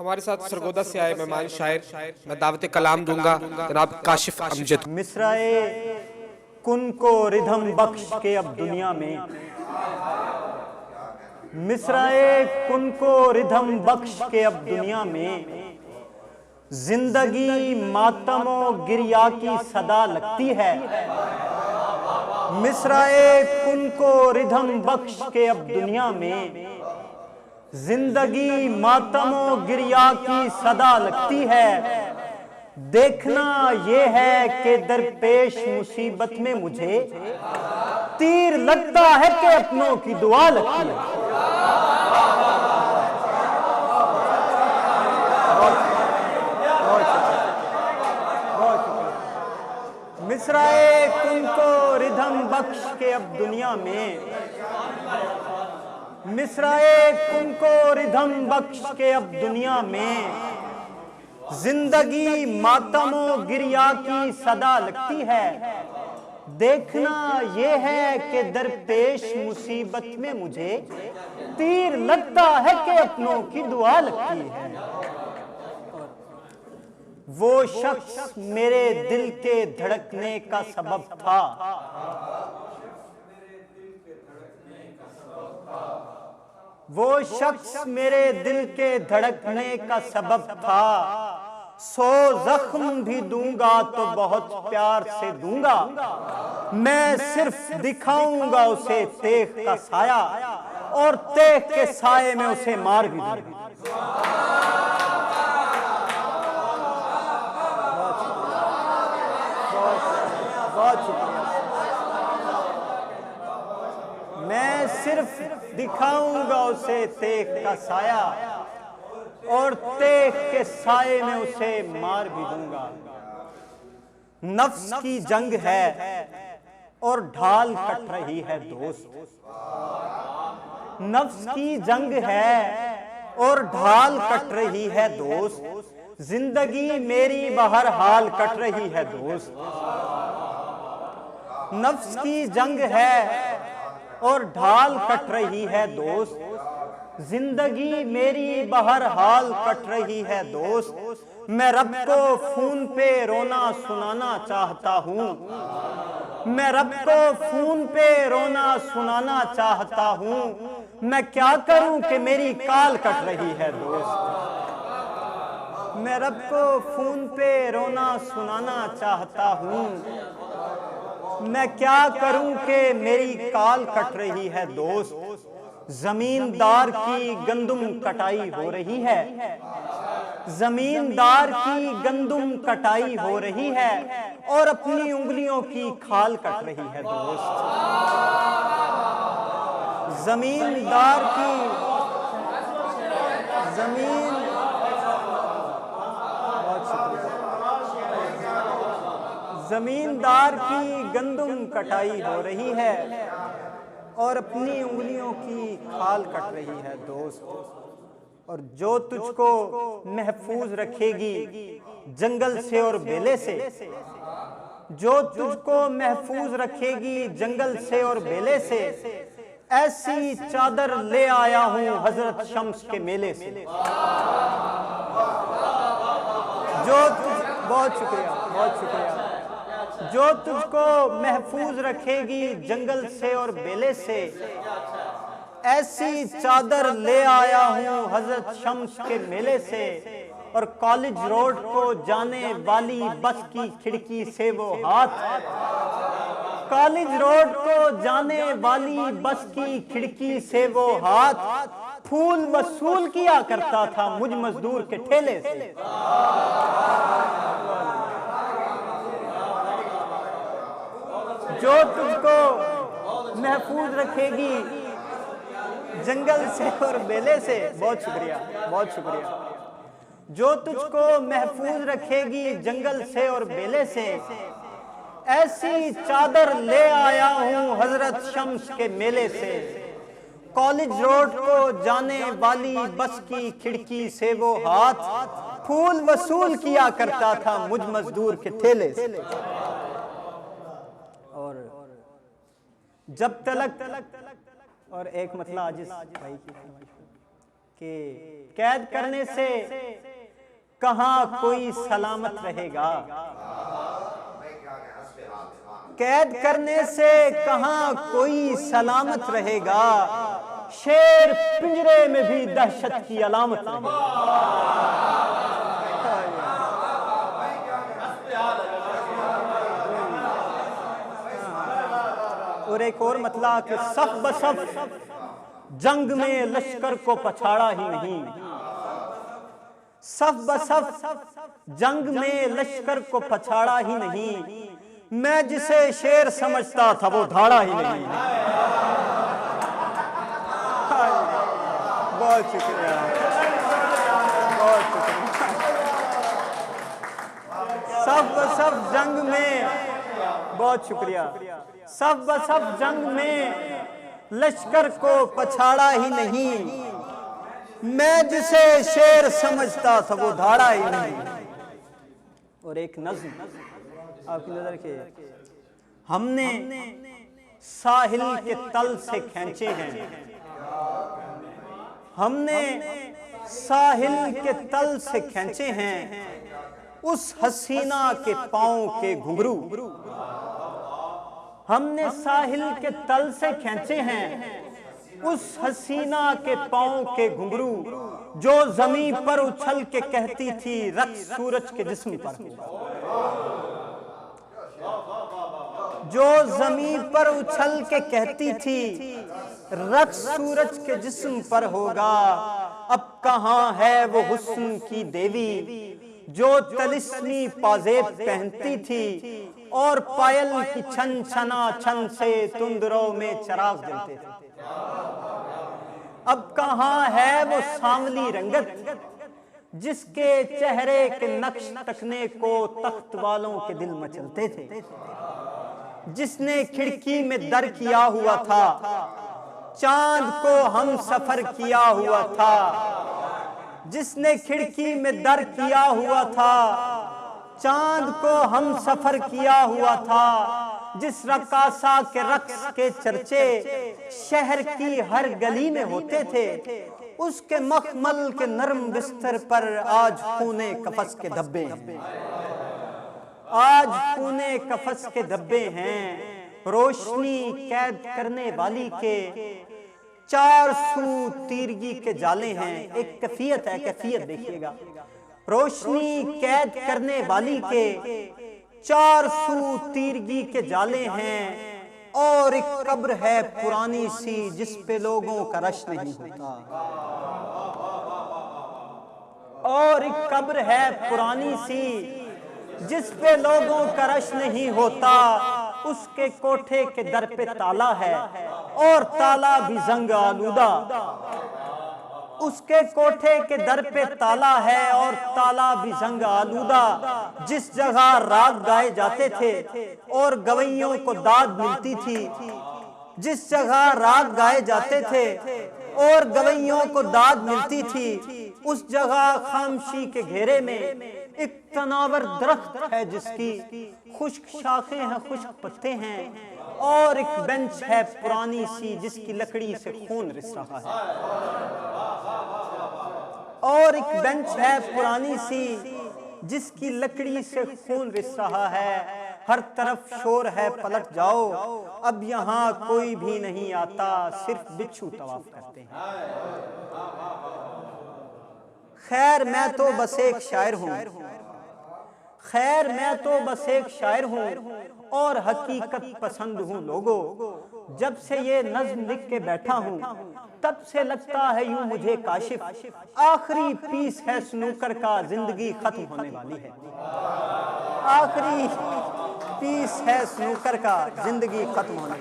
हमारे साथ सरगोदा से आए मेहमान शायर, मैं दावत कलाम दूंगा जनाब काशिफ अमजद। मिसराए कुन को रिधम बख्श के अब दुनिया में, मिसराए कुन को रिधम बख्श के अब दुनिया में, जिंदगी मातमो गिरिया की सदा लगती है। मिसराए कुन को रिधम बख्श के अब दुनिया में, जिंदगी मातमो गिरिया की सदा लगती है। देखना ये है कि दरपेश मुसीबत में मुझे तीर लगता है कि अपनों की दुआ लगती है। मिसराए कुन को रिधम बख्श के अब दुनिया में, मिसराए कुन को रिधम बख्श के अब दुनिया में, जिंदगी मातमो गिरिया की सदा लगती है। देखना ये है कि दरपेश मुसीबत में मुझे तीर लगता है कि अपनों की दुआ लगती है। वो शख्स मेरे दिल के धड़कने का सबब था, वो शख्स मेरे दिल के धड़कने का सबब था। 100 जख्म भी दूंगा तो बहुत प्यार से दूंगा, मैं सिर्फ दिखाऊंगा उसे तेख का साया, और तेख के साये में उसे मार भी दूंगा। बहुत शुक्रिया। मैं सिर्फ दिखाऊंगा उसे तेख का साया, और तेख के साये में उसे मार भी दूंगा। नफ्स की जंग है और ढाल कट रही है दोस्त, नफ्स की जंग है और ढाल कट रही है दोस्त, जिंदगी मेरी बहरहाल कट रही है दोस्त। नफ्स की जंग है और ढाल कट रही है दोस्त, जिंदगी मेरी बहरहाल कट रही है दोस्त। मैं रब को फोन पे रोना सुनाना चाहता हूँ, मैं रब को फोन पे रोना सुनाना चाहता हूँ, मैं क्या करूँ कि मेरी काल कट रही है दोस्त। मैं रब को फोन पे रोना सुनाना चाहता हूँ, मैं क्या करूं कि मेरी काल कट रही है दोस्त। जमींदार की गंदुम कटाई हो रही है, जमींदार की गंदुम कटाई हो रही है, और अपनी उंगलियों की खाल कट रही है दोस्त। जमींदार की जमीन जमींदार की गंदुम कटाई हो रही है, और अपनी उंगलियों की खाल कट रही है दोस्त। और जो तुझको महफूज रखेगी जंगल से और बेले से, जो तुझको महफूज रखेगी जंगल से और बेले से, ऐसी चादर ले आया हूं हजरत शम्स के मेले से। जो बहुत शुक्रिया, बहुत शुक्रिया। जो तुझको महफूज रखेगी जंगल से और बेले से, ऐसी चादर ले आया हूँ हजरत शम्स के मेले से। और कॉलेज रोड को जाने वाली बस की खिड़की से वो हाथ, कॉलेज रोड को जाने वाली बस की खिड़की से वो हाथ, फूल वसूल किया करता था मुझ मजदूर के ठेले से। जो तुझको महफूज रखेगी जंगल से और बेले से, बहुत शुक्रिया, बहुत शुक्रिया। जो तुझको महफूज रखेगी जंगल से और बेले से, ऐसी चादर ले आया हूँ हजरत शम्स के मेले से। कॉलेज रोड को जाने वाली बस की खिड़की से वो हाथ, फूल वसूल किया करता था मुझ मजदूर के ठेले से। और जब तलक और एक मतलब आजिज भाई की कि कैद करने से कहाँ कोई सलामत रहेगा। कैद करने से कहाँ कोई सलामत रहेगा, शेर पिंजरे में भी दहशत की अलामत रहेगा। और एक और मतला कि सफ बसफ जंग में लश्कर को पछाड़ा ही नहीं, सफ बसफ जंग में लश्कर को पछाड़ा ही नहीं, मैं जिसे शेर समझता था वो धाड़ा ही नहीं। बहुत शुक्रिया, बहुत शुक्रिया। सफ बसफ जंग में, बहुत शुक्रिया, सफ बसफ जंग में लश्कर को पछाड़ा ही नहीं, मैं जिसे शेर समझता था वो धाड़ा ही नहीं। और एक नज्म आपकी नजर के, हमने साहिल के तल से खींचे हैं, हमने साहिल के तल से खींचे हैं उस हसीना के पांव के घुंघरू, हमने साहिल के तल से खींचे हैं उस हसीना के पांव के घुंघरू, जो जमीन पर उछल के कहती थी रक्स सूरज के जिस्म पर होगा, जो जमीन पर उछल के कहती थी रक्स सूरज के जिस्म पर होगा। अब कहाँ है वो हुस्न की देवी जो तलिस्मी पाजेब पहनती थी और पायल की छन छना छन से तुंदरों में चिराग जलते थे। अब कहाँ है वो सांवली रंगत जिसके चेहरे के नक्श तकने को तख्त वालों के दिल मचलते थे, जिसने खिड़की में दर किया हुआ था, चांद को हम सफर किया हुआ था, जिसने खिड़की में दर किया हुआ था, चांद को हम सफर किया हुआ था, जिस रकासा के रक्स के चर्चे शहर की हर गली में होते थे, उसके मखमल के नरम बिस्तर पर आज खूने कफस के धब्बे हैं, आज खूने कफस के धब्बे हैं। रोशनी कैद करने वाली के 400 तीरगी के जाले हैं। एक कैफियत है, कैफियत देखिएगा। रोशनी कैद करने वाली के 400 तीरगी के जाले हैं और एक कब्र है पुरानी सी जिस पे लोगों का रश नहीं होता, और एक कब्र है पुरानी सी जिस पे लोगों का रश नहीं होता। उसके कोठे के दर पे ताला है और ताला भी जंग आलूदा, उसके कोठे के दर पे ताला है और ताला भी जंग आलूदा। जिस जगह राग गाए जाते थे और गवैयों को दाद मिलती थी, जिस जगह राग गाए जाते थे और गवैयों को दाद मिलती थी, उस जगह खामोशी के घेरे में एक तनावर दरख्त है जिसकी खुश्क शाखें हैं, खुश्क पत्ते हैं, और एक बेंच है पुरानी सी जिसकी लकड़ी से खून रिस रहा है, और एक बेंच है पुरानी सी जिसकी लकड़ी से खून रिस रहा है। हर तरफ शोर है, पलट जाओ, अब यहाँ कोई भी नहीं आता, सिर्फ बिच्छू तवाफ करते हैं। खैर मैं तो बस एक शायर हूँ, खैर मैं तो बस एक शायर हूँ और हकीकत पसंद हूँ लोगों। जब से ये नज्म लिख के बैठा हूँ तब से लगता है यूं मुझे काशिफ, आखिरी पीस है स्नूकर का, जिंदगी खत्म होने वाली है। आखिरी पीस है स्नूकर का, जिंदगी खत्म होने